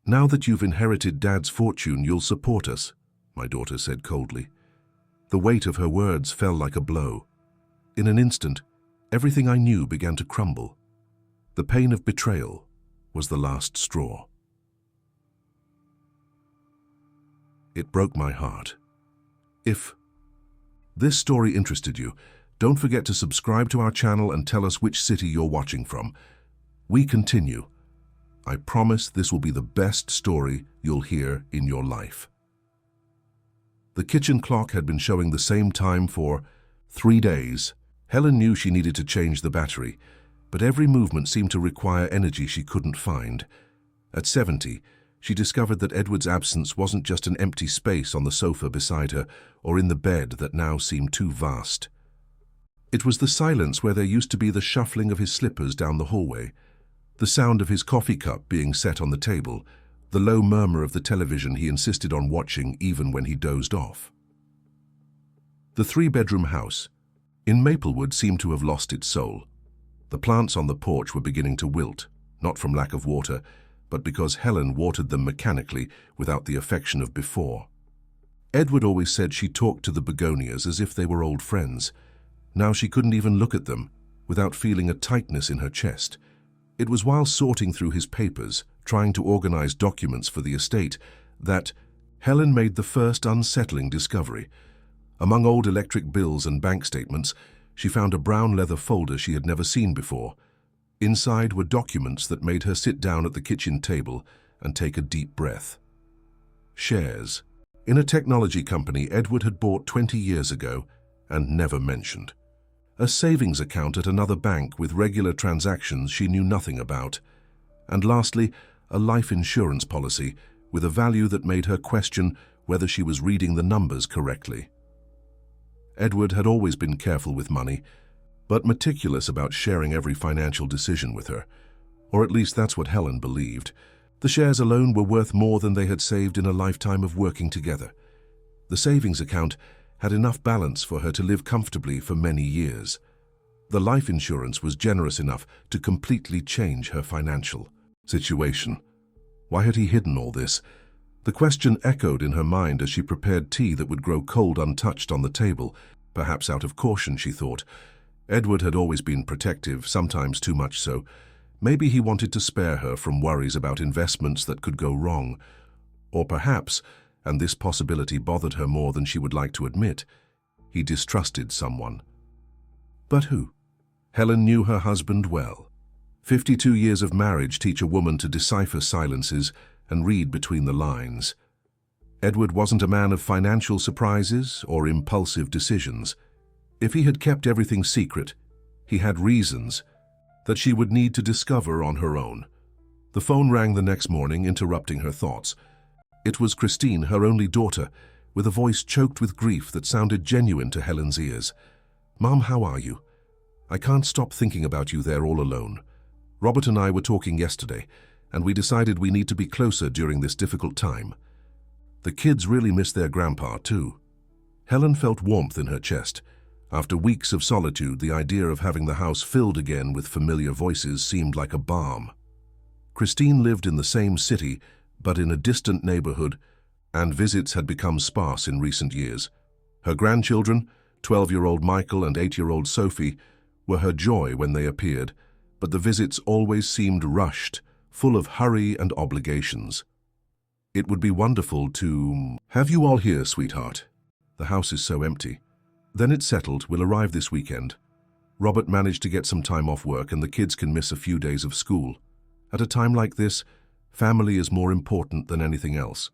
"Now that you've inherited Dad's fortune, you'll support us," my daughter said coldly. The weight of her words fell like a blow. In an instant, everything I knew began to crumble. The pain of betrayal was the last straw. It broke my heart. If this story interested you, don't forget to subscribe to our channel and tell us which city you're watching from. We continue. I promise this will be the best story you'll hear in your life. The kitchen clock had been showing the same time for 3 days. Helen knew she needed to change the battery, but every movement seemed to require energy she couldn't find. At 70, she discovered that Edward's absence wasn't just an empty space on the sofa beside her or in the bed that now seemed too vast. It was the silence where there used to be the shuffling of his slippers down the hallway, the sound of his coffee cup being set on the table, the low murmur of the television he insisted on watching even when he dozed off. The 3-bedroom house in Maplewood seemed to have lost its soul. The plants on the porch were beginning to wilt, not from lack of water, but because Helen watered them mechanically without the affection of before. Edward always said she talked to the begonias as if they were old friends. Now she couldn't even look at them without feeling a tightness in her chest. It was while sorting through his papers, trying to organize documents for the estate, that Helen made the first unsettling discovery. Among old electric bills and bank statements, she found a brown leather folder she had never seen before. Inside were documents that made her sit down at the kitchen table and take a deep breath. Shares in a technology company Edward had bought 20 years ago and never mentioned. A savings account at another bank with regular transactions she knew nothing about. And lastly, a life insurance policy with a value that made her question whether she was reading the numbers correctly. Edward had always been careful with money, but meticulous about sharing every financial decision with her. Or at least that's what Helen believed. The shares alone were worth more than they had saved in a lifetime of working together. The savings account had enough balance for her to live comfortably for many years. The life insurance was generous enough to completely change her financial situation. Why had he hidden all this? The question echoed in her mind as she prepared tea that would grow cold untouched on the table, perhaps out of caution, she thought. Edward had always been protective, sometimes too much so. Maybe he wanted to spare her from worries about investments that could go wrong. Or perhaps, and this possibility bothered her more than she would like to admit, he distrusted someone. But who? Helen knew her husband well. 52 years of marriage teach a woman to decipher silences and read between the lines. Edward wasn't a man of financial surprises or impulsive decisions. If he had kept everything secret, he had reasons that she would need to discover on her own. The phone rang the next morning, interrupting her thoughts. It was Christine, her only daughter, with a voice choked with grief that sounded genuine to Helen's ears. "Mom, how are you? I can't stop thinking about you there all alone. Robert and I were talking yesterday, and we decided we need to be closer during this difficult time. The kids really miss their grandpa, too." Helen felt warmth in her chest. After weeks of solitude, the idea of having the house filled again with familiar voices seemed like a balm. Christine lived in the same city, but in a distant neighborhood, and visits had become sparse in recent years. Her grandchildren, 12-year-old Michael and 8-year-old Sophie, were her joy when they appeared, but the visits always seemed rushed, full of hurry and obligations. "It would be wonderful to have you all here, sweetheart. The house is so empty." "Then it's settled. We'll arrive this weekend. Robert managed to get some time off work and the kids can miss a few days of school. At a time like this, family is more important than anything else."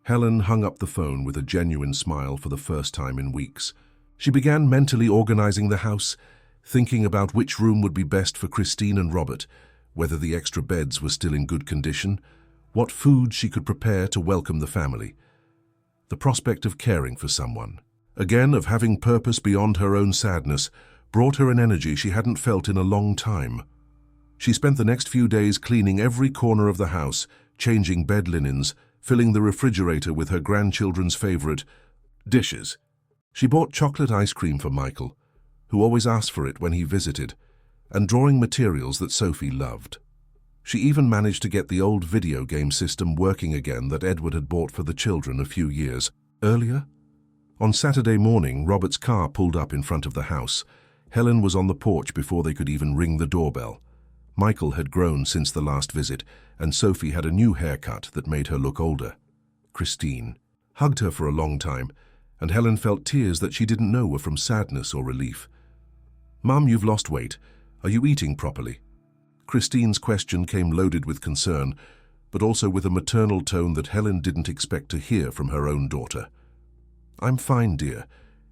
Helen hung up the phone with a genuine smile for the first time in weeks. She began mentally organizing the house, thinking about which room would be best for Christine and Robert, whether the extra beds were still in good condition, what food she could prepare to welcome the family. The prospect of caring for someone, again of having purpose beyond her own sadness, brought her an energy she hadn't felt in a long time. She spent the next few days cleaning every corner of the house, changing bed linens, filling the refrigerator with her grandchildren's favorite dishes. She bought chocolate ice cream for Michael, who always asked for it when he visited, and drawing materials that Sophie loved. She even managed to get the old video game system working again that Edward had bought for the children a few years earlier. On Saturday morning, Robert's car pulled up in front of the house. Helen was on the porch before they could even ring the doorbell. Michael had grown since the last visit, and Sophie had a new haircut that made her look older. Christine hugged her for a long time, and Helen felt tears that she didn't know were from sadness or relief. "Mum, you've lost weight. Are you eating properly?" Christine's question came loaded with concern, but also with a maternal tone that Helen didn't expect to hear from her own daughter. "I'm fine, dear.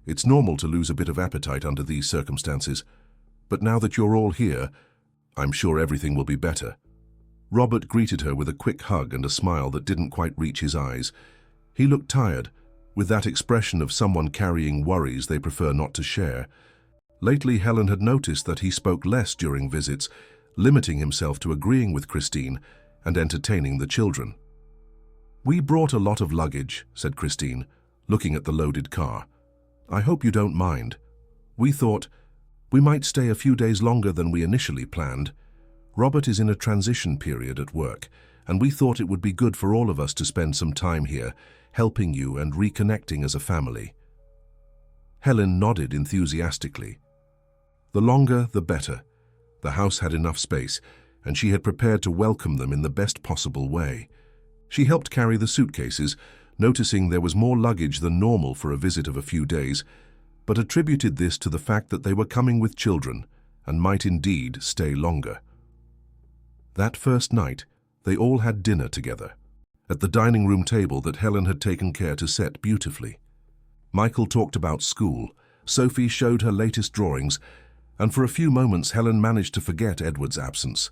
It's normal to lose a bit of appetite under these circumstances. But now that you're all here, I'm sure everything will be better." Robert greeted her with a quick hug and a smile that didn't quite reach his eyes. He looked tired, with that expression of someone carrying worries they prefer not to share. Lately, Helen had noticed that he spoke less during visits, limiting himself to agreeing with Christine and entertaining the children. "We brought a lot of luggage," said Christine, looking at the loaded car. "I hope you don't mind. We thought we might stay a few days longer than we initially planned. Robert is in a transition period at work, and we thought it would be good for all of us to spend some time here, helping you and reconnecting as a family." Helen nodded enthusiastically. The longer, the better. The house had enough space, and she had prepared to welcome them in the best possible way. She helped carry the suitcases, noticing there was more luggage than normal for a visit of a few days, but attributed this to the fact that they were coming with children and might indeed stay longer. That first night, they all had dinner together, at the dining room table that Helen had taken care to set beautifully. Michael talked about school, Sophie showed her latest drawings, and for a few moments Helen managed to forget Edward's absence.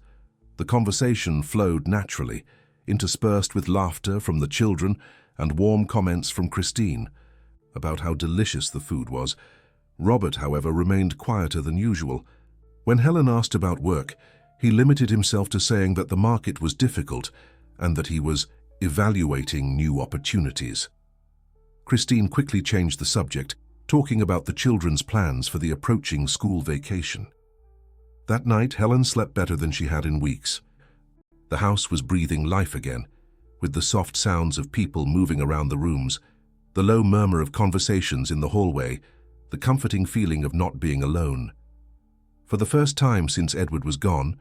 The conversation flowed naturally, interspersed with laughter from the children and warm comments from Christine about how delicious the food was. Robert, however, remained quieter than usual. When Helen asked about work, he limited himself to saying that the market was difficult and that he was evaluating new opportunities. Christine quickly changed the subject, talking about the children's plans for the approaching school vacation. That night, Helen slept better than she had in weeks. The house was breathing life again, with the soft sounds of people moving around the rooms, the low murmur of conversations in the hallway, the comforting feeling of not being alone. For the first time since Edward was gone,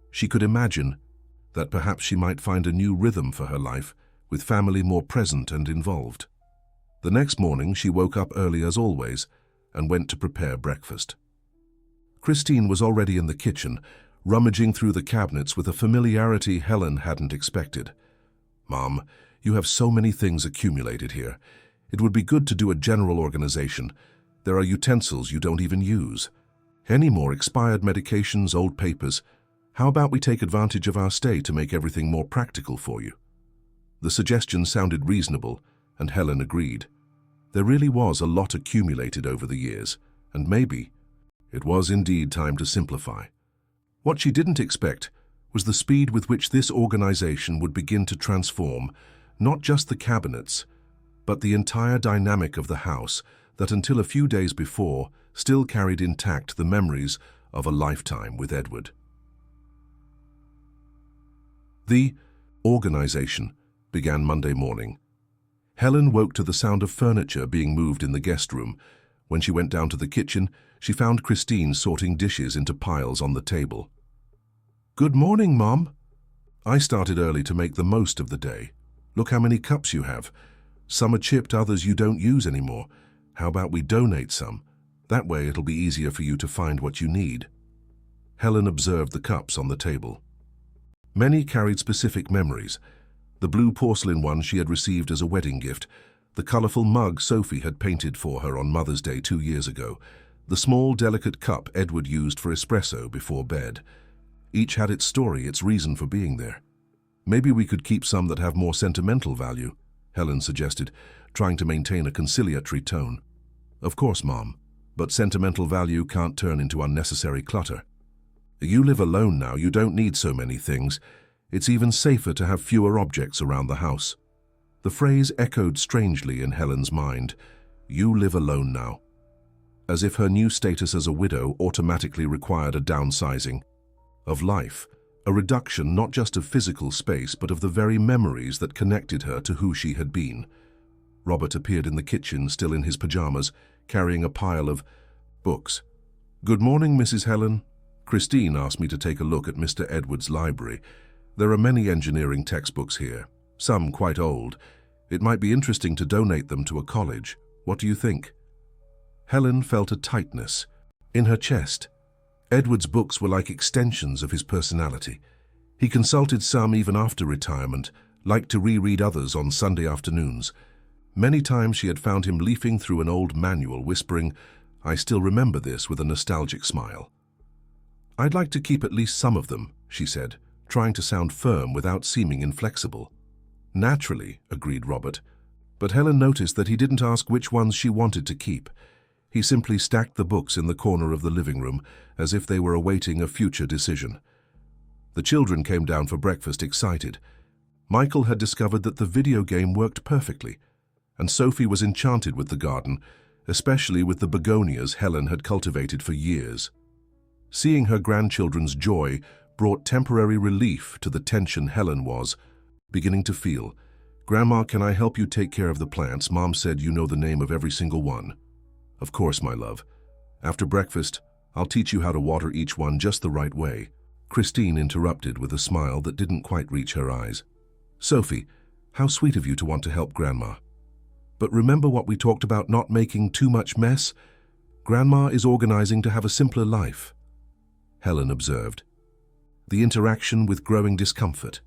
she could imagine that perhaps she might find a new rhythm for her life, with family more present and involved. The next morning, she woke up early as always and went to prepare breakfast. Christine was already in the kitchen, rummaging through the cabinets with a familiarity Helen hadn't expected. "Mom, you have so many things accumulated here. It would be good to do a general organization. There are utensils you don't even use. Any more expired medications, old papers? How about we take advantage of our stay to make everything more practical for you?" The suggestion sounded reasonable, and Helen agreed. There really was a lot accumulated over the years, and maybe it was indeed time to simplify. What she didn't expect was the speed with which this organization would begin to transform not just the cabinets, but the entire dynamic of the house that until a few days before still carried intact the memories of a lifetime with Edward. The organization began Monday morning. Helen woke to the sound of furniture being moved in the guest room. When she went down to the kitchen, she found Christine sorting dishes into piles on the table. "Good morning, Mom." "I started early to make the most of the day. Look how many cups you have. Some are chipped, others you don't use anymore. How about we donate some? That way it'll be easier for you to find what you need." Helen observed the cups on the table. Many carried specific memories. The blue porcelain one she had received as a wedding gift, the colorful mug Sophie had painted for her on Mother's Day 2 years ago, the small, delicate cup Edward used for espresso before bed. Each had its story, its reason for being there. "Maybe we could keep some that have more sentimental value," Helen suggested, trying to maintain a conciliatory tone. "Of course, Mom, but sentimental value can't turn into unnecessary clutter. You live alone now, you don't need so many things. It's even safer to have fewer objects around the house." The phrase echoed strangely in Helen's mind. You live alone now. As if her new status as a widow automatically required a downsizing of life, a reduction not just of physical space but of the very memories that connected her to who she had been. Robert appeared in the kitchen, still in his pajamas, carrying a pile of books. "Good morning, Mrs. Helen. Christine asked me to take a look at Mr. Edwards' library. There are many engineering textbooks here, some quite old. It might be interesting to donate them to a college. What do you think?" Helen felt a tightness in her chest. Edwards' books were like extensions of his personality. He consulted some even after retirement, liked to reread others on Sunday afternoons. Many times she had found him leafing through an old manual, whispering, "I still remember this," with a nostalgic smile. "I'd like to keep at least some of them," she said, trying to sound firm without seeming inflexible. "Naturally," agreed Robert, but Helen noticed that he didn't ask which ones she wanted to keep. He simply stacked the books in the corner of the living room as if they were awaiting a future decision. The children came down for breakfast excited. Michael had discovered that the video game worked perfectly, and Sophie was enchanted with the garden, especially with the begonias Helen had cultivated for years. Seeing her grandchildren's joy brought temporary relief to the tension Helen was beginning to feel. "Grandma, can I help you take care of the plants? Mom said you know the name of every single one." "Of course, my love. After breakfast, I'll teach you how to water each one just the right way," Christine interrupted with a smile that didn't quite reach her eyes. "Sophie, how sweet of you to want to help Grandma. But remember what we talked about, not making too much mess? Grandma is organizing to have a simpler life," Helen observed. The interaction with growing discomfort.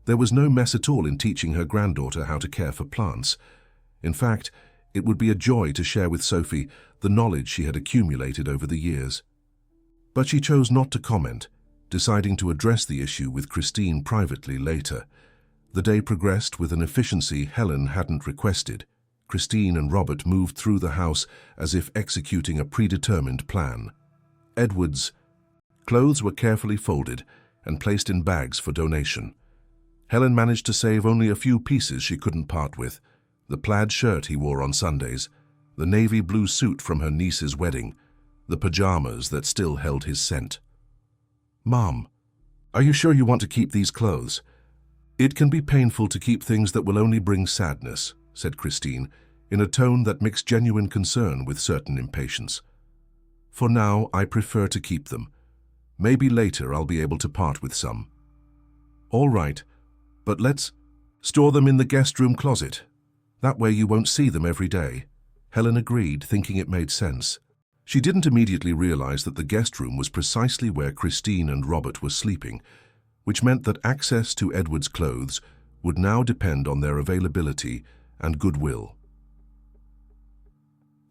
There was no mess at all in teaching her granddaughter how to care for plants. In fact, it would be a joy to share with Sophie the knowledge she had accumulated over the years. But she chose not to comment, deciding to address the issue with Christine privately later. The day progressed with an efficiency Helen hadn't requested. Christine and Robert moved through the house as if executing a predetermined plan. Edwards' clothes were carefully folded and placed in bags for donation. Helen managed to save only a few pieces she couldn't part with: the plaid shirt he wore on Sundays, the navy blue suit from her niece's wedding, the pajamas that still held his scent. "Mom, are you sure you want to keep these clothes? It can be painful to keep things that will only bring sadness," said Christine, in a tone that mixed genuine concern with certain impatience. "For now, I prefer to keep them. Maybe later I'll be able to part with some." "All right, but let's store them in the guest room closet. That way you won't see them every day." Helen agreed, thinking it made sense. She didn't immediately realize that the guest room was precisely where Christine and Robert were sleeping, which meant that access to Edward's clothes would now depend on their availability and goodwill.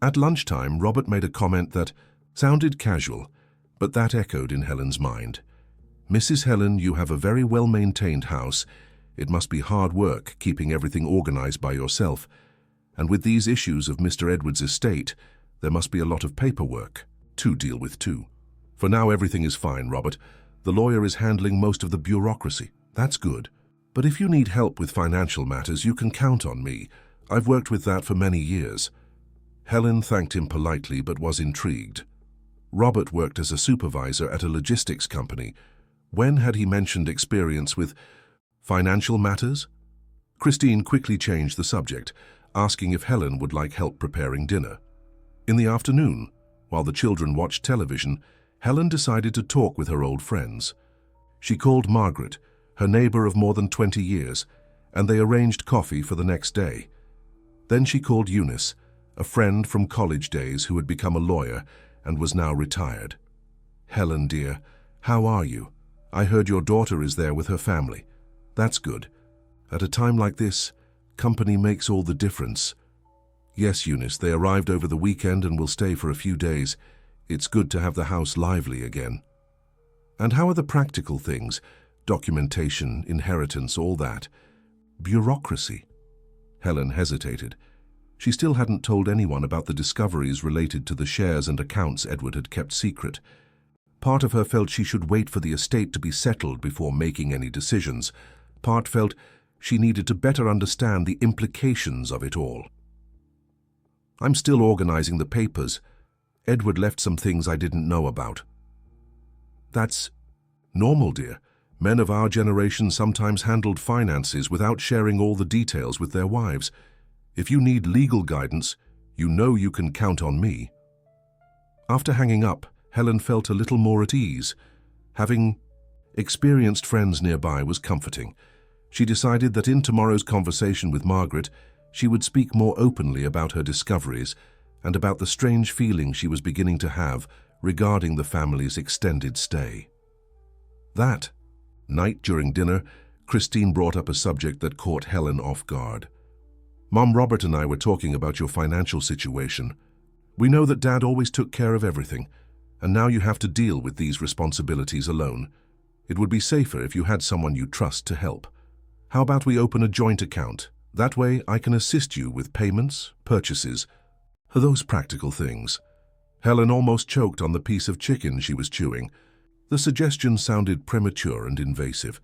At lunchtime, Robert made a comment that sounded casual, but that echoed in Helen's mind. "Mrs. Helen, you have a very well-maintained house. It must be hard work keeping everything organized by yourself. And with these issues of Mr. Edwards' estate, there must be a lot of paperwork to deal with too." "For now, everything is fine, Robert. The lawyer is handling most of the bureaucracy." "That's good. But if you need help with financial matters, you can count on me. I've worked with that for many years." Helen thanked him politely but was intrigued. Robert worked as a supervisor at a logistics company. When had he mentioned experience with financial matters? Christine quickly changed the subject, asking if Helen would like help preparing dinner. In the afternoon, while the children watched television, Helen decided to talk with her old friends. She called Margaret, her neighbor of more than 20 years, and they arranged coffee for the next day. Then she called Eunice, a friend from college days who had become a lawyer and was now retired. "Helen, dear, how are you? I heard your daughter is there with her family. That's good. At a time like this, company makes all the difference." "Yes, Eunice, they arrived over the weekend and will stay for a few days. It's good to have the house lively again." "And how are the practical things? Documentation, inheritance, all that?" "Bureaucracy." Helen hesitated. She still hadn't told anyone about the discoveries related to the shares and accounts Edward had kept secret. Part of her felt she should wait for the estate to be settled before making any decisions. Part felt she needed to better understand the implications of it all. "I'm still organizing the papers. Edward left some things I didn't know about." "That's normal, dear. Men of our generation sometimes handled finances without sharing all the details with their wives. If you need legal guidance, you know you can count on me." After hanging up, Helen felt a little more at ease. Having experienced friends nearby was comforting. She decided that in tomorrow's conversation with Margaret, she would speak more openly about her discoveries and about the strange feeling she was beginning to have regarding the family's extended stay. That night during dinner, Christine brought up a subject that caught Helen off guard. "Mom, Robert and I were talking about your financial situation. We know that Dad always took care of everything, and now you have to deal with these responsibilities alone. It would be safer if you had someone you trust to help. How about we open a joint account? That way I can assist you with payments, purchases, those practical things." Helen almost choked on the piece of chicken she was chewing. The suggestion sounded premature and invasive.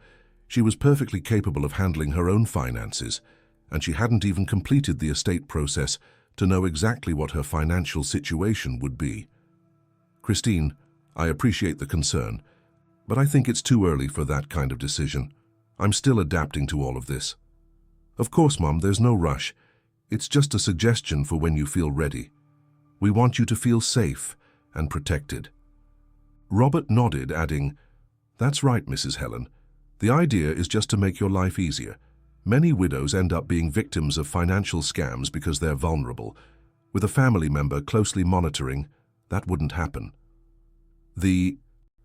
She was perfectly capable of handling her own finances, and she hadn't even completed the estate process to know exactly what her financial situation would be. "Christine, I appreciate the concern, but I think it's too early for that kind of decision. I'm still adapting to all of this." "Of course, Mom, there's no rush. It's just a suggestion for when you feel ready. We want you to feel safe and protected." Robert nodded, adding, "That's right, Mrs. Helen. The idea is just to make your life easier. Many widows end up being victims of financial scams because they're vulnerable. With a family member closely monitoring, that wouldn't happen." The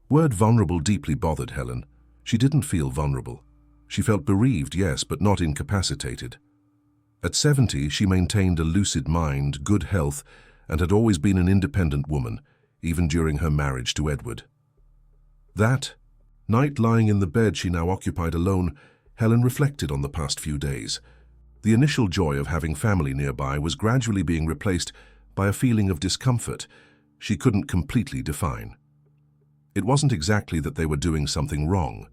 word vulnerable deeply bothered Helen. She didn't feel vulnerable. She felt bereaved, yes, but not incapacitated. At 70, she maintained a lucid mind, good health, and had always been an independent woman, even during her marriage to Edward. That night, lying in the bed she now occupied alone, Helen reflected on the past few days. The initial joy of having family nearby was gradually being replaced by a feeling of discomfort she couldn't completely define. It wasn't exactly that they were doing something wrong.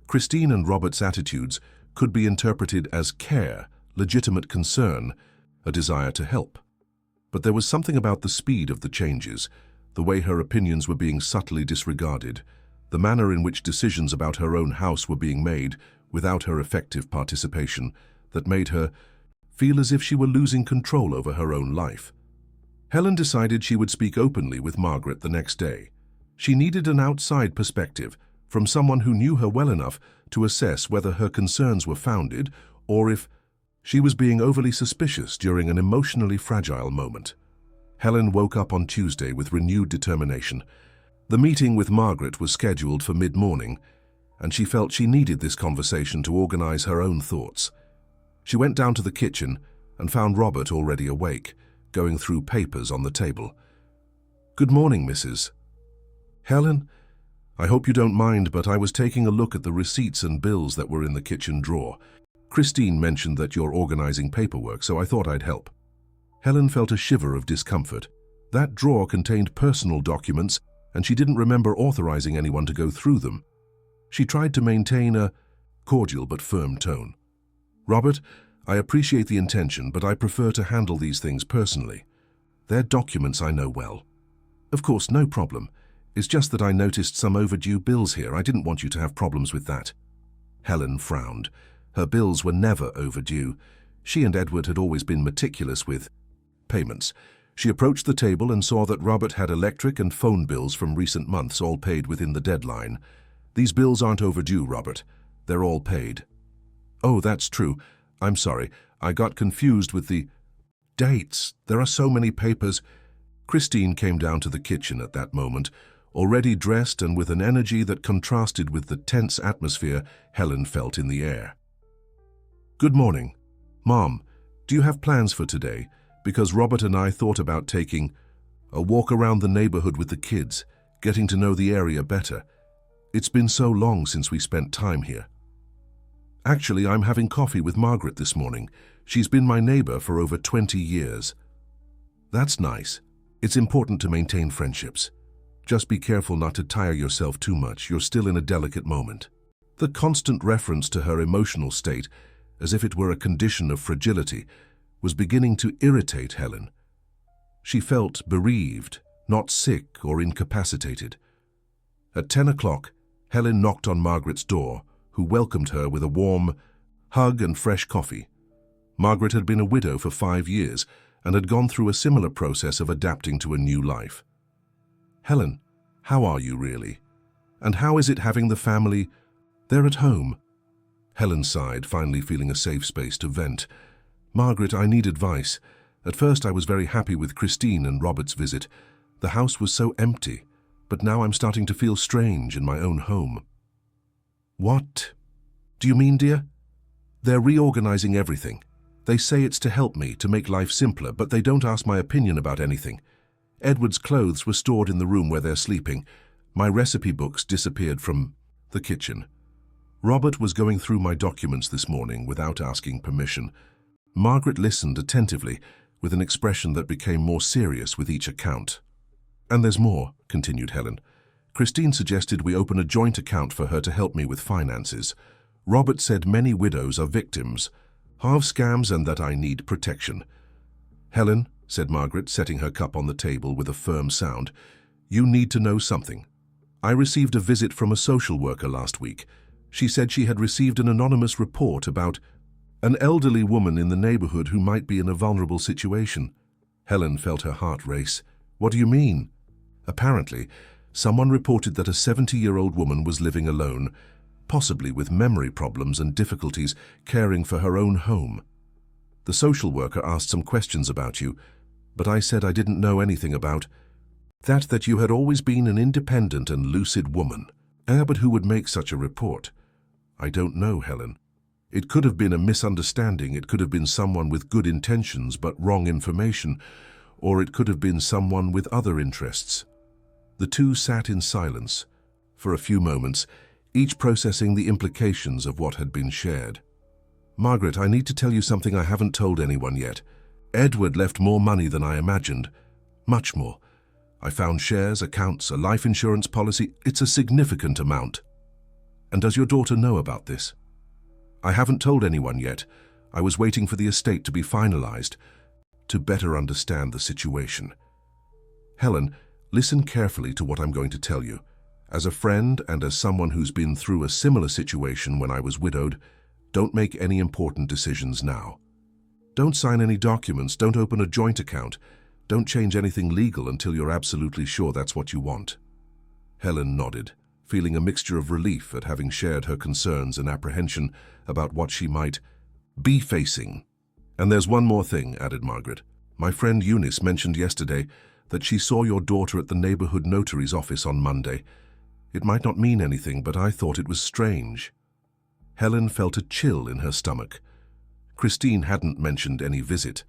Christine and Robert's attitudes could be interpreted as care, legitimate concern, a desire to help. But there was something about the speed of the changes, the way her opinions were being subtly disregarded, the manner in which decisions about her own house were being made without her effective participation, that made her feel as if she were losing control over her own life. Helen decided she would speak openly with Margaret the next day. She needed an outside perspective from someone who knew her well enough to assess whether her concerns were founded or if she was being overly suspicious during an emotionally fragile moment. Helen woke up on Tuesday with renewed determination. The meeting with Margaret was scheduled for mid-morning, and she felt she needed this conversation to organize her own thoughts. She went down to the kitchen and found Robert already awake, going through papers on the table. "Good morning, Mrs. Helen. I hope you don't mind, but I was taking a look at the receipts and bills that were in the kitchen drawer. Christine mentioned that you're organizing paperwork, so I thought I'd help." Helen felt a shiver of discomfort. That drawer contained personal documents, and she didn't remember authorizing anyone to go through them. She tried to maintain a cordial but firm tone. "Robert, I appreciate the intention, but I prefer to handle these things personally. They're documents I know well." "Of course, no problem. It's just that I noticed some overdue bills here. I didn't want you to have problems with that." Helen frowned. Her bills were never overdue. She and Edward had always been meticulous with payments. She approached the table and saw that Robert had electric and phone bills from recent months all paid within the deadline. "These bills aren't overdue, Robert. They're all paid." "Oh, that's true. I'm sorry. I got confused with the dates. There are so many papers." Christine came down to the kitchen at that moment, already dressed and with an energy that contrasted with the tense atmosphere Helen felt in the air. "Good morning. Mom, do you have plans for today? Because Robert and I thought about taking a walk around the neighborhood with the kids, getting to know the area better. It's been so long since we spent time here." "Actually, I'm having coffee with Margaret this morning. She's been my neighbor for over 20 years. "That's nice. It's important to maintain friendships. Just be careful not to tire yourself too much. You're still in a delicate moment." The constant reference to her emotional state, as if it were a condition of fragility, was beginning to irritate Helen. She felt bereaved, not sick or incapacitated. At 10 o'clock, Helen knocked on Margaret's door, who welcomed her with a warm hug and fresh coffee. Margaret had been a widow for 5 years and had gone through a similar process of adapting to a new life. "Helen, how are you really? And how is it having the family? They're at home." Helen sighed, finally feeling a safe space to vent. "Margaret, I need advice. At first I was very happy with Christine and Robert's visit. The house was so empty, but now I'm starting to feel strange in my own home." "What do you mean, dear?" "They're reorganizing everything. They say it's to help me, to make life simpler, but they don't ask my opinion about anything. Edward's clothes were stored in the room where they're sleeping. My recipe books disappeared from the kitchen. Robert was going through my documents this morning without asking permission." Margaret listened attentively, with an expression that became more serious with each account. "And there's more," continued Helen. "Christine suggested we open a joint account for her to help me with finances. Robert said many widows are victims of scams and that I need protection." "Helen," said Margaret, setting her cup on the table with a firm sound, "you need to know something. I received a visit from a social worker last week. She said she had received an anonymous report about an elderly woman in the neighborhood who might be in a vulnerable situation." Helen felt her heart race. "What do you mean?" "Apparently, someone reported that a 70-year-old woman was living alone, possibly with memory problems and difficulties caring for her own home. The social worker asked some questions about you, but I said I didn't know anything about that you had always been an independent and lucid woman. But who would make such a report?" "I don't know, Helen. It could have been a misunderstanding. It could have been someone with good intentions but wrong information, or it could have been someone with other interests." The two sat in silence for a few moments, each processing the implications of what had been shared. "Margaret, I need to tell you something I haven't told anyone yet. Edward left more money than I imagined. Much more. I found shares, accounts, a life insurance policy. It's a significant amount." "And does your daughter know about this?" "I haven't told anyone yet. I was waiting for the estate to be finalized to better understand the situation." "Helen, listen carefully to what I'm going to tell you. As a friend and as someone who's been through a similar situation when I was widowed, don't make any important decisions now. Don't sign any documents, don't open a joint account, don't change anything legal until you're absolutely sure that's what you want." Helen nodded, feeling a mixture of relief at having shared her concerns and apprehension about what she might be facing. "And there's one more thing," added Margaret. "My friend Eunice mentioned yesterday that she saw your daughter at the neighborhood notary's office on Monday. It might not mean anything, but I thought it was strange." Helen felt a chill in her stomach. Christine hadn't mentioned any visit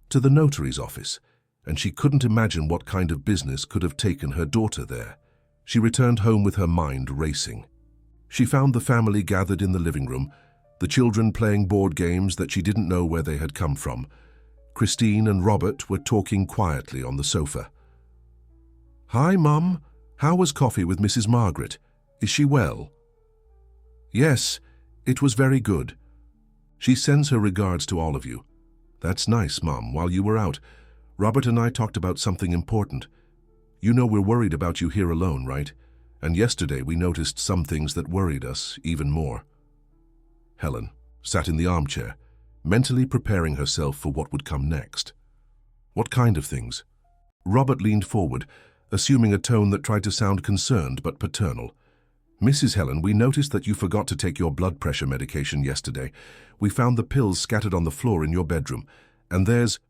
to the notary's office, and she couldn't imagine what kind of business could have taken her daughter there. She returned home with her mind racing. She found the family gathered in the living room, the children playing board games that she didn't know where they had come from. Christine and Robert were talking quietly on the sofa. "Hi, Mum. How was coffee with Mrs. Margaret? Is she well?" "Yes, it was very good. She sends her regards to all of you." "That's nice, Mum. While you were out, Robert and I talked about something important. You know we're worried about you here alone, right? And yesterday we noticed some things that worried us even more." Helen sat in the armchair, mentally preparing herself for what would come next. "What kind of things?" Robert leaned forward, assuming a tone that tried to sound concerned but paternal. "Mrs. Helen, we noticed that you forgot to take your blood pressure medication yesterday. We found the pills scattered on the floor in your bedroom. And there's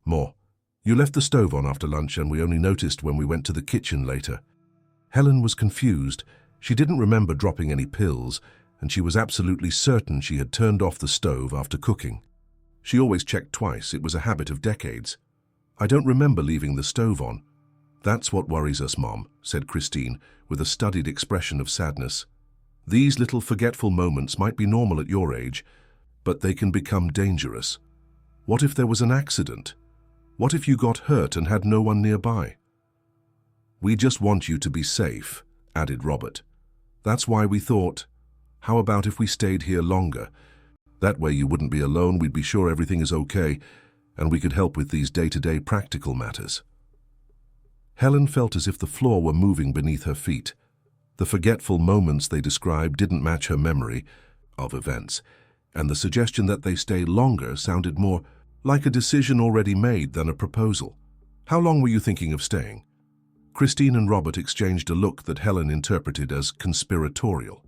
more. You left the stove on after lunch and we only noticed when we went to the kitchen later." Helen was confused. She didn't remember dropping any pills, and she was absolutely certain she had turned off the stove after cooking. She always checked twice. It was a habit of decades. "I don't remember leaving the stove on." "That's what worries us, Mom," said Christine, with a studied expression of sadness. "These little forgetful moments might be normal at your age, but they can become dangerous. What if there was an accident? What if you got hurt and had no one nearby?" "We just want you to be safe," added Robert. "That's why we thought, how about if we stayed here longer? That way you wouldn't be alone, we'd be sure everything is okay, and we could help with these day-to-day practical matters." Helen felt as if the floor were moving beneath her feet. The forgetful moments they described didn't match her memory of events, and the suggestion that they stay longer sounded more like a decision already made than a proposal. How long were you thinking of staying? Christine and Robert exchanged a look that Helen interpreted as conspiratorial.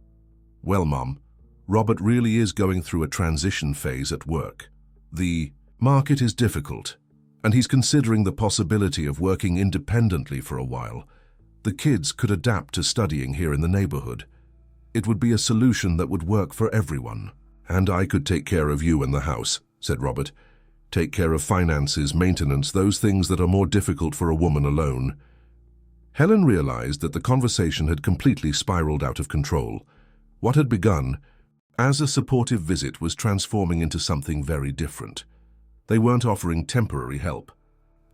Well, Mum, Robert really is going through a transition phase at work. The market is difficult, and he's considering the possibility of working independently for a while. The kids could adapt to studying here in the neighborhood. It would be a solution that would work for everyone. And I could take care of you and the house, said Robert. Take care of finances, maintenance, those things that are more difficult for a woman alone. Helen realized that the conversation had completely spiraled out of control. What had begun as a supportive visit was transforming into something very different. They weren't offering temporary help.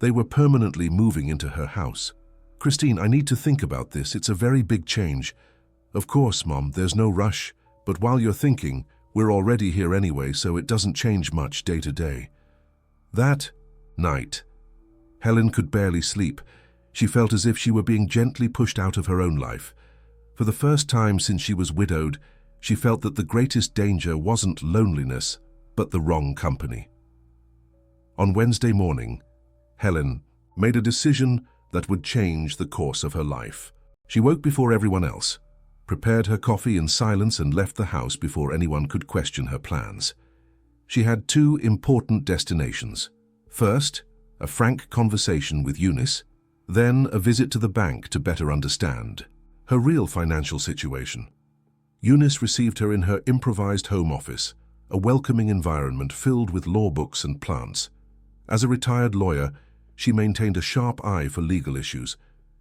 They were permanently moving into her house. Christine, I need to think about this. It's a very big change. Of course, Mom, there's no rush. But while you're thinking, we're already here anyway, so it doesn't change much day to day. That night, Helen could barely sleep. She felt as if she were being gently pushed out of her own life. For the first time since she was widowed, she felt that the greatest danger wasn't loneliness, but the wrong company. On Wednesday morning, Helen made a decision that would change the course of her life. She woke before everyone else, prepared her coffee in silence, and left the house before anyone could question her plans. She had two important destinations. First, a frank conversation with Eunice, then a visit to the bank to better understand her real financial situation. Eunice received her in her improvised home office, a welcoming environment filled with law books and plants. As a retired lawyer, she maintained a sharp eye for legal issues,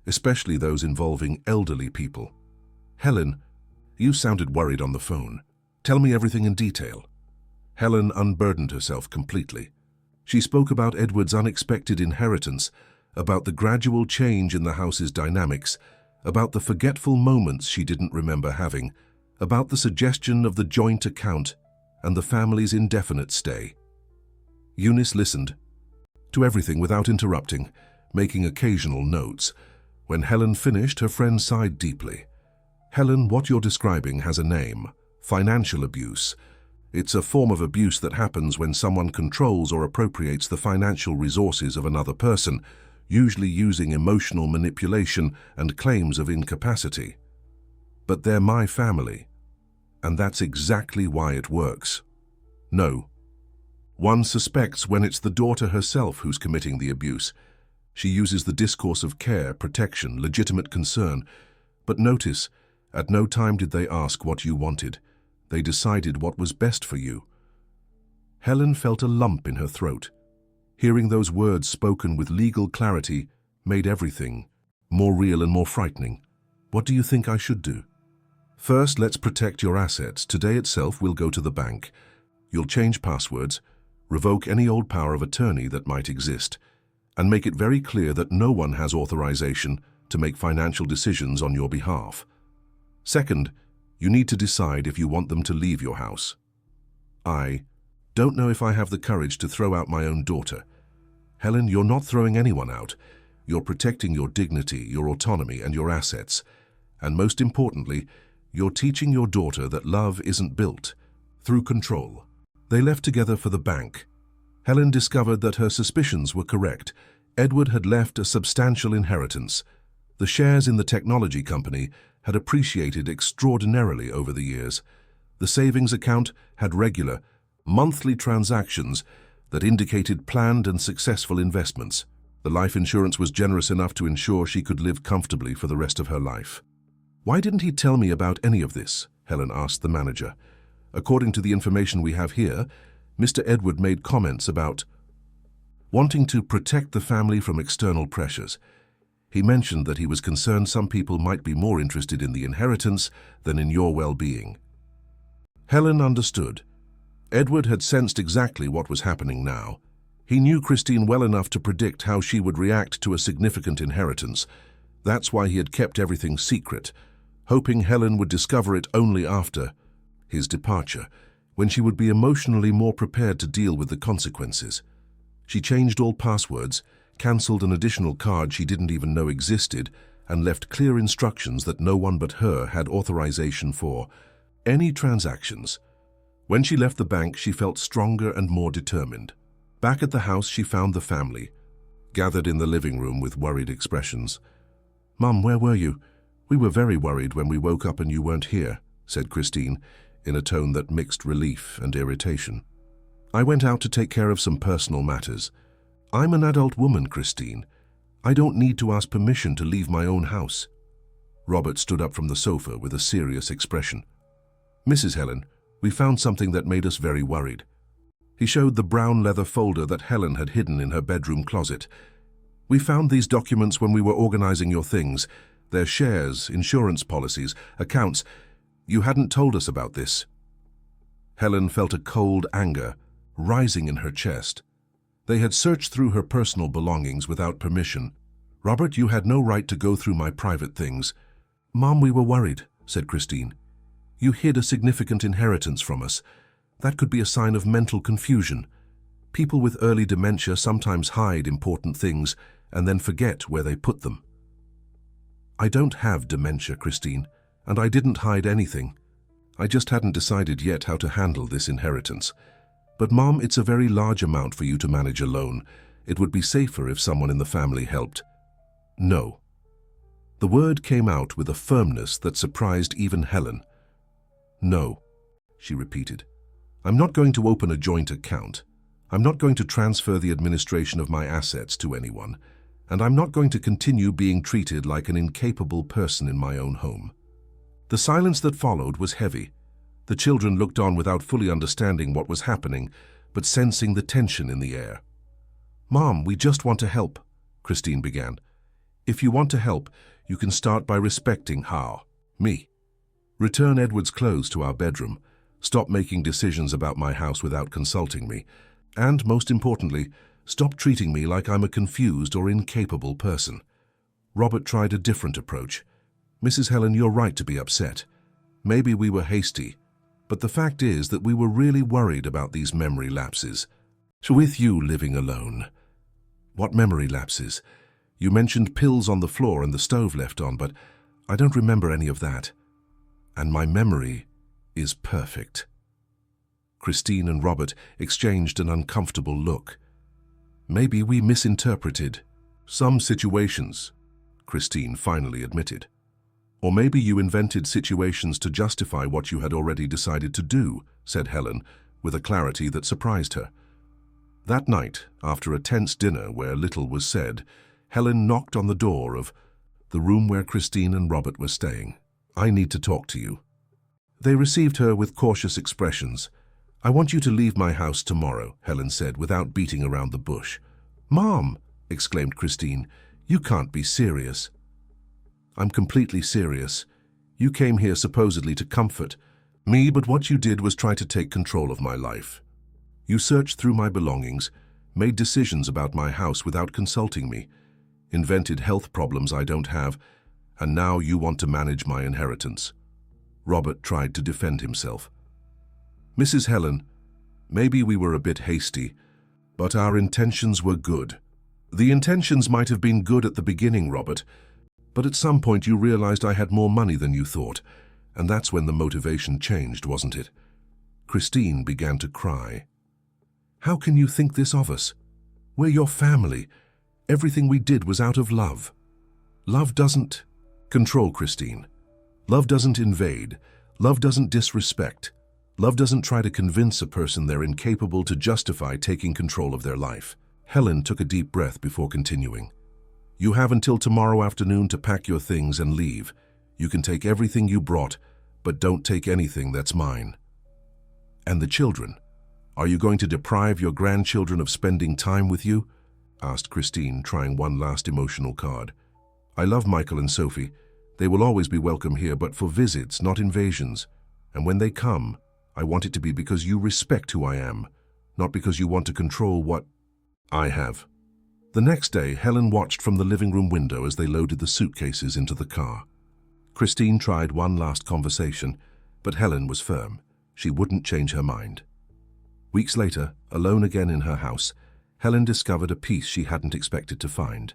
especially those involving elderly people. Helen, you sounded worried on the phone. Tell me everything in detail. Helen unburdened herself completely. She spoke about Edward's unexpected inheritance, about the gradual change in the house's dynamics, about the forgetful moments she didn't remember having, about the suggestion of the joint account and the family's indefinite stay. Eunice listened to everything without interrupting, making occasional notes. When Helen finished, her friend sighed deeply. Helen, what you're describing has a name: financial abuse. It's a form of abuse that happens when someone controls or appropriates the financial resources of another person, usually using emotional manipulation and claims of incapacity. But they're my family, and that's exactly why it works. No. One suspects when it's the daughter herself who's committing the abuse. She uses the discourse of care, protection, legitimate concern. But notice, at no time did they ask what you wanted. They decided what was best for you. Helen felt a lump in her throat. Hearing those words spoken with legal clarity made everything more real and more frightening. What do you think I should do? First, let's protect your assets. Today itself, we'll go to the bank. You'll change passwords, revoke any old power of attorney that might exist, and make it very clear that no one has authorization to make financial decisions on your behalf. Second, you need to decide if you want them to leave your house. I don't know if I have the courage to throw out my own daughter. Helen, you're not throwing anyone out. You're protecting your dignity, your autonomy, and your assets. And most importantly, you're teaching your daughter that love isn't built through control. They left together for the bank. Helen discovered that her suspicions were correct. Edward had left a substantial inheritance. The shares in the technology company had appreciated extraordinarily over the years. The savings account had regular, monthly transactions that indicated planned and successful investments. The life insurance was generous enough to ensure she could live comfortably for the rest of her life. Why didn't he tell me about any of this? Helen asked the manager. According to the information we have here, Mr. Edward made comments about wanting to protect the family from external pressures. He mentioned that he was concerned some people might be more interested in the inheritance than in your well-being. Helen understood. Edward had sensed exactly what was happening now. He knew Christine well enough to predict how she would react to a significant inheritance. That's why he had kept everything secret, hoping Helen would discover it only after his departure, when she would be emotionally more prepared to deal with the consequences. She changed all passwords, cancelled an additional card she didn't even know existed, and left clear instructions that no one but her had authorization for any transactions. When she left the bank, she felt stronger and more determined. Back at the house, she found the family, gathered in the living room with worried expressions. "Mum, where were you? We were very worried when we woke up and you weren't here," said Christine, in a tone that mixed relief and irritation. "I went out to take care of some personal matters. I'm an adult woman, Christine. I don't need to ask permission to leave my own house." Robert stood up from the sofa with a serious expression. "Mrs. Helen, we found something that made us very worried." He showed the brown leather folder that Helen had hidden in her bedroom closet. "We found these documents when we were organizing your things. Their shares, insurance policies, accounts. You hadn't told us about this." Helen felt a cold anger rising in her chest. They had searched through her personal belongings without permission. "Robert, you had no right to go through my private things." "Mom, we were worried," said Christine. "You hid a significant inheritance from us. That could be a sign of mental confusion. People with early dementia sometimes hide important things and then forget where they put them." "I don't have dementia, Christine, and I didn't hide anything. I just hadn't decided yet how to handle this inheritance. But Mom, it's a very large amount for you to manage alone. It would be safer if someone in the family helped." "No." The word came out with a firmness that surprised even Helen. "No," she repeated. "I'm not going to open a joint account. I'm not going to transfer the administration of my assets to anyone. And I'm not going to continue being treated like an incapable person in my own home." The silence that followed was heavy. The children looked on without fully understanding what was happening, but sensing the tension in the air. "Mom, we just want to help," Christine began. "If you want to help, you can start by respecting me. Return Edward's clothes to our bedroom. Stop making decisions about my house without consulting me. And, most importantly, stop treating me like I'm a confused or incapable person." Robert tried a different approach. "Mrs. Helen, you're right to be upset. Maybe we were hasty, but the fact is that we were really worried about these memory lapses. With you living alone." "What memory lapses? You mentioned pills on the floor and the stove left on, but I don't remember any of that. And my memory is perfect." Christine and Robert exchanged an uncomfortable look. "Maybe we misinterpreted some situations," Christine finally admitted. "Or maybe you invented situations to justify what you had already decided to do," said Helen, with a clarity that surprised her. That night, after a tense dinner where little was said, Helen knocked on the door of the room where Christine and Robert were staying. "I need to talk to you." They received her with cautious expressions. "I want you to leave my house tomorrow," Helen said, without beating around the bush. "Mom!" exclaimed Christine. "You can't be serious." "I'm completely serious. You came here supposedly to comfort me, but what you did was try to take control of my life. You searched through my belongings, made decisions about my house without consulting me, invented health problems I don't have, and now you want to manage my inheritance." Robert tried to defend himself. "Mrs. Helen, maybe we were a bit hasty, but our intentions were good." "The intentions might have been good at the beginning, Robert, but at some point you realized I had more money than you thought, and that's when the motivation changed, wasn't it?" Christine began to cry. "How can you think this of us? We're your family. Everything we did was out of love." "Love doesn't control, Christine. Love doesn't invade. Love doesn't disrespect. Love doesn't try to convince a person they're incapable to justify taking control of their life." Helen took a deep breath before continuing. "You have until tomorrow afternoon to pack your things and leave. You can take everything you brought, but don't take anything that's mine." "And the children? Are you going to deprive your grandchildren of spending time with you?" asked Christine, trying one last emotional card. "I love Michael and Sophie. They will always be welcome here, but for visits, not invasions. And when they come, I want it to be because you respect who I am, not because you want to control what I have." The next day, Helen watched from the living room window as they loaded the suitcases into the car. Christine tried one last conversation, but Helen was firm. She wouldn't change her mind. Weeks later, alone again in her house, Helen discovered a piece she hadn't expected to find.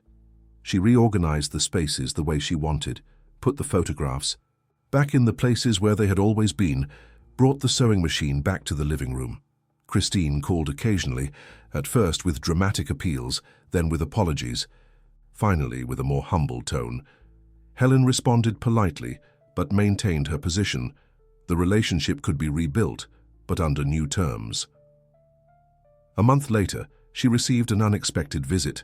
She reorganized the spaces the way she wanted, put the photographs back in the places where they had always been, brought the sewing machine back to the living room. Christine called occasionally, at first with dramatic appeals, then with apologies, finally with a more humble tone. Helen responded politely, but maintained her position. The relationship could be rebuilt, but under new terms. A month later, she received an unexpected visit.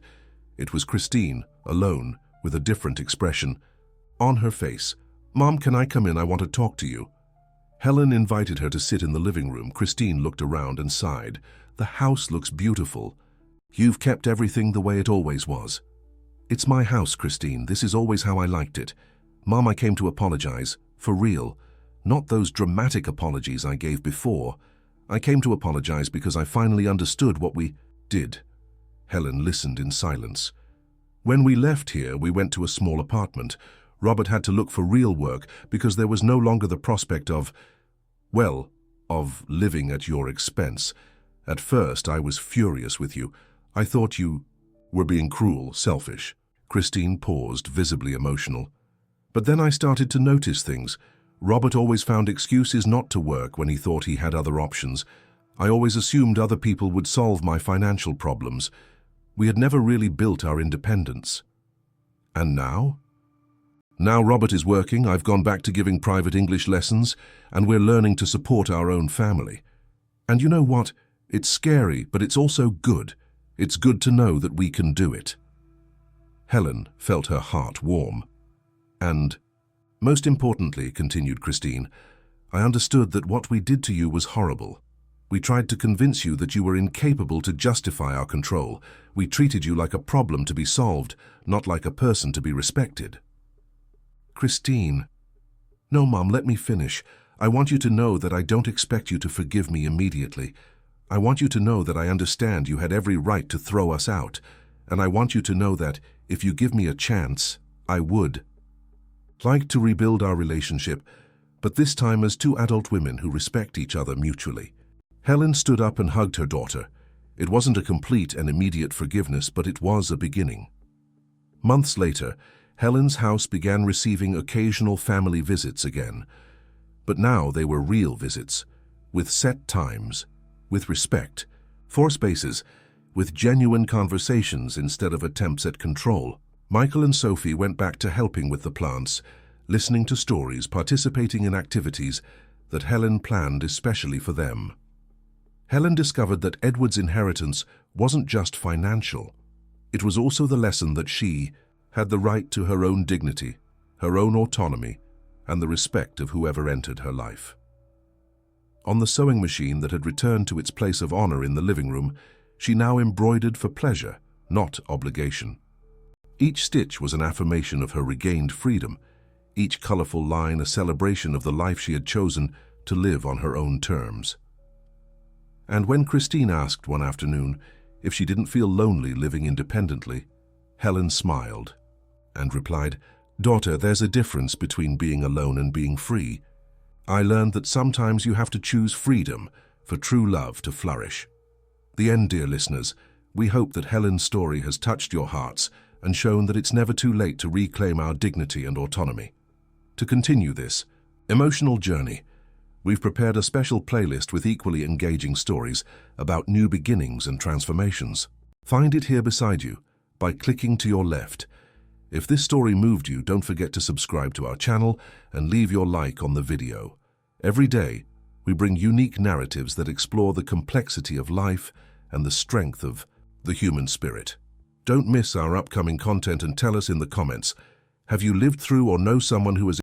It was Christine, alone, with a different expression. On her face, "Mom, can I come in? I want to talk to you." Helen invited her to sit in the living room. Christine looked around and sighed. "The house looks beautiful. You've kept everything the way it always was." "It's my house, Christine. This is always how I liked it. Mom, I came to apologize. For real. Not those dramatic apologies I gave before. I came to apologize because I finally understood what we did." Helen listened in silence. "When we left here, we went to a small apartment. Robert had to look for real work because there was no longer the prospect of living at your expense. At first, I was furious with you. I thought you were being cruel, selfish." Christine paused, visibly emotional. "But then I started to notice things. Robert always found excuses not to work when he thought he had other options. I always assumed other people would solve my financial problems. We had never really built our independence. And now? Now Robert is working, I've gone back to giving private English lessons, and we're learning to support our own family. And you know what? It's scary, but it's also good. It's good to know that we can do it." Helen felt her heart warm. "And, most importantly," continued Christine, "I understood that what we did to you was horrible. We tried to convince you that you were incapable to justify our control. We treated you like a problem to be solved, not like a person to be respected." "Christine." "No, Mom, let me finish. I want you to know that I don't expect you to forgive me immediately. I want you to know that I understand you had every right to throw us out, and I want you to know that, if you give me a chance, I would like to rebuild our relationship, but this time as two adult women who respect each other mutually." Helen stood up and hugged her daughter. It wasn't a complete and immediate forgiveness, but it was a beginning. Months later, Helen's house began receiving occasional family visits again. But now they were real visits, with set times, with respect, for spaces, with genuine conversations instead of attempts at control. Michael and Sophie went back to helping with the plants, listening to stories, participating in activities that Helen planned especially for them. Helen discovered that Edward's inheritance wasn't just financial. It was also the lesson that she had the right to her own dignity, her own autonomy, and the respect of whoever entered her life. On the sewing machine that had returned to its place of honor in the living room, she now embroidered for pleasure, not obligation. Each stitch was an affirmation of her regained freedom, each colorful line a celebration of the life she had chosen to live on her own terms. And when Christine asked one afternoon if she didn't feel lonely living independently, Helen smiled and replied, "Daughter, there's a difference between being alone and being free. I learned that sometimes you have to choose freedom for true love to flourish." The end, dear listeners. We hope that Helen's story has touched your hearts and shown that it's never too late to reclaim our dignity and autonomy. To continue this emotional journey, we've prepared a special playlist with equally engaging stories about new beginnings and transformations. Find it here beside you by clicking to your left. If this story moved you, don't forget to subscribe to our channel and leave your like on the video. Every day, we bring unique narratives that explore the complexity of life and the strength of the human spirit. Don't miss our upcoming content and tell us in the comments, have you lived through or know someone who has